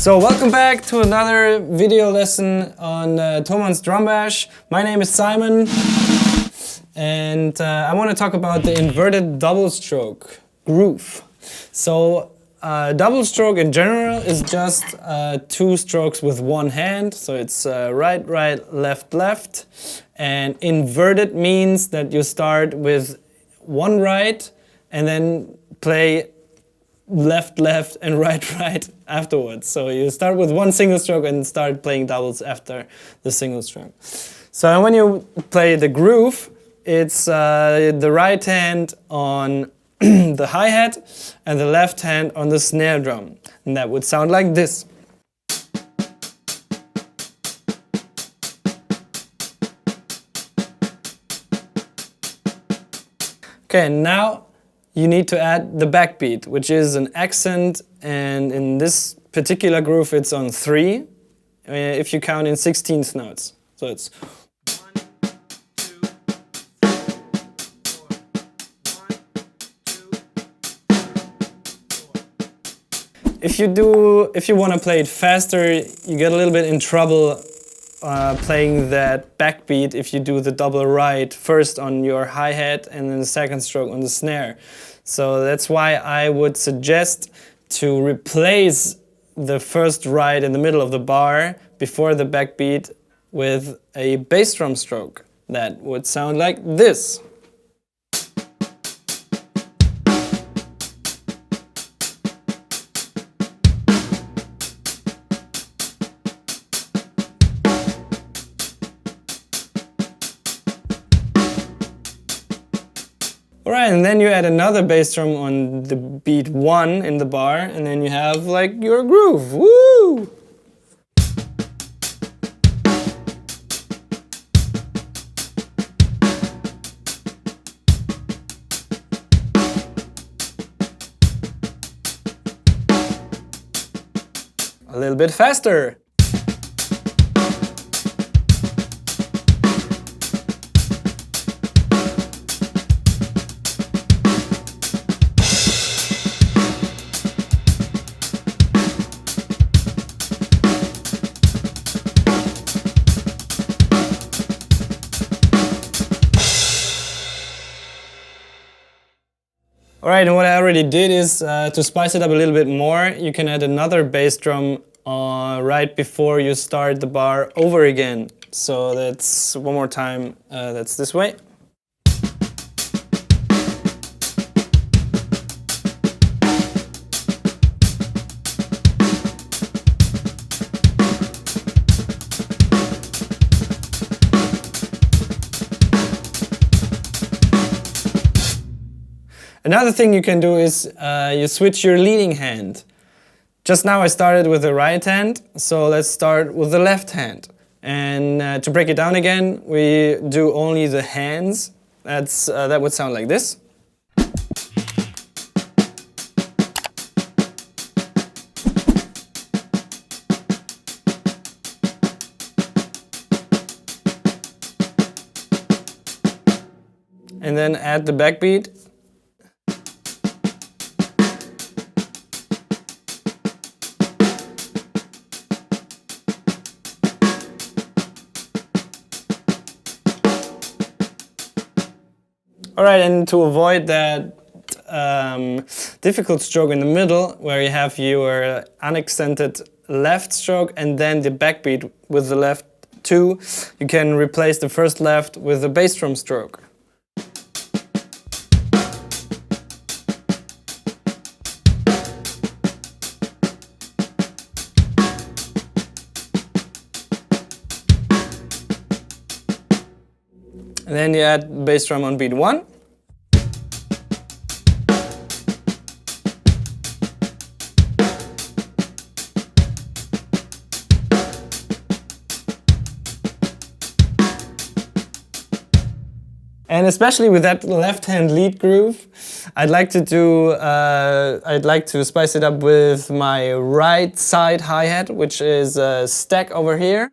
So welcome back to another video lesson on Thomann's drum bash. My name is Simon, and I want to talk about the inverted double stroke groove. So double stroke in general is just two strokes with one hand, so it's right, right, left, left. And inverted means that you start with one right and then play left, left, and right, right afterwards. So you start with one single stroke and start playing doubles after the single stroke. So when you play the groove, it's the right hand on the hi-hat and the left hand on the snare drum. And that would sound like this. Okay, now you need to add the backbeat, which is an accent, and in this particular groove it's on 3, if you count in 16th notes. So it's 1, 2, 3, 4, 1, 2, 4. If you want to play it faster, you get a little bit in trouble playing that backbeat if you do the double right first on your hi-hat and then the second stroke on the snare. So that's why I would suggest to replace the first right in the middle of the bar before the backbeat with a bass drum stroke. That would sound like this. Alright, and then you add another bass drum on the beat 1 in the bar, and then you have like your groove. Woo! A little bit faster. Alright, and what I already did is, to spice it up a little bit more, you can add another bass drum right before you start the bar over again. So that's one more time, that's this way. Another thing you can do is you switch your leading hand. Just now I started with the right hand, so let's start with the left hand. And to break it down again, we do only the hands. That would sound like this. And then add the backbeat. Alright, and to avoid that difficult stroke in the middle, where you have your unaccented left stroke and then the backbeat with the left 2, you can replace the first left with the bass drum stroke. And then you add bass drum on beat 1. And especially with that left-hand lead groove, I'd like to spice it up with my right side hi-hat, which is a stack over here.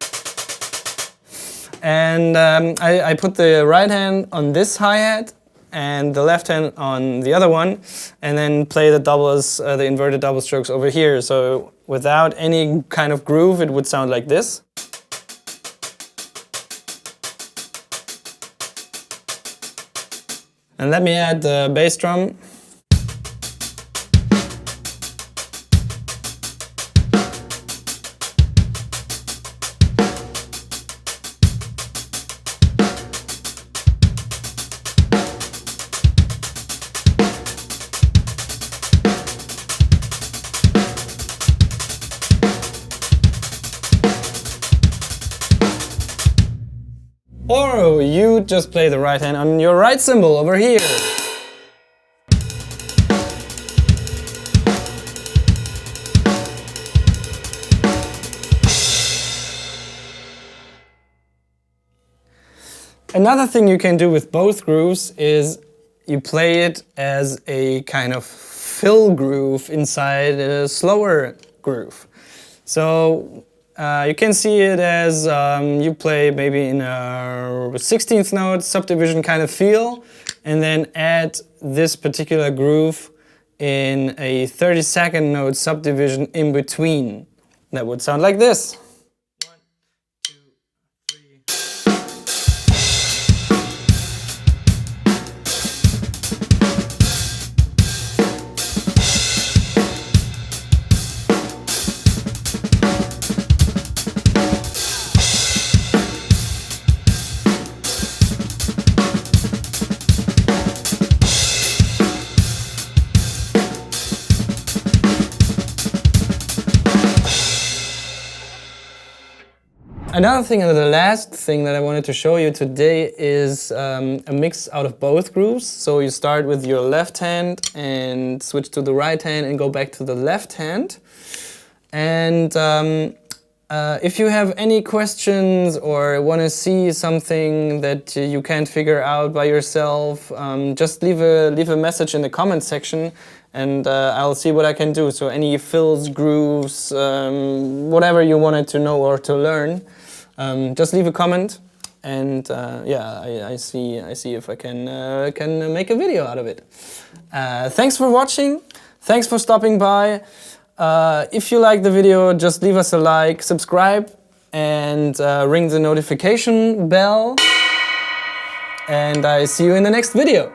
And I put the right hand on this hi-hat and the left hand on the other one, and then play the doubles, the inverted double strokes over here. So without any kind of groove, it would sound like this. And let me add the bass drum. Or you just play the right hand on your right cymbal over here. Another thing you can do with both grooves is you play it as a kind of fill groove inside a slower groove. So you can see it as you play maybe in a 16th note subdivision kind of feel, and then add this particular groove in a 32nd note subdivision in between. That would sound like this. Another thing, and the last thing that I wanted to show you today is a mix out of both grooves. So you start with your left hand and switch to the right hand and go back to the left hand. And if you have any questions or want to see something that you can't figure out by yourself, just leave a message in the comment section, and I'll see what I can do. So any fills, grooves, whatever you wanted to know or to learn, just leave a comment, and yeah, I see if I can make a video out of it. Thanks for watching. Thanks for stopping by. If you like the video, just leave us a like, subscribe, and ring the notification bell. And I see you in the next video.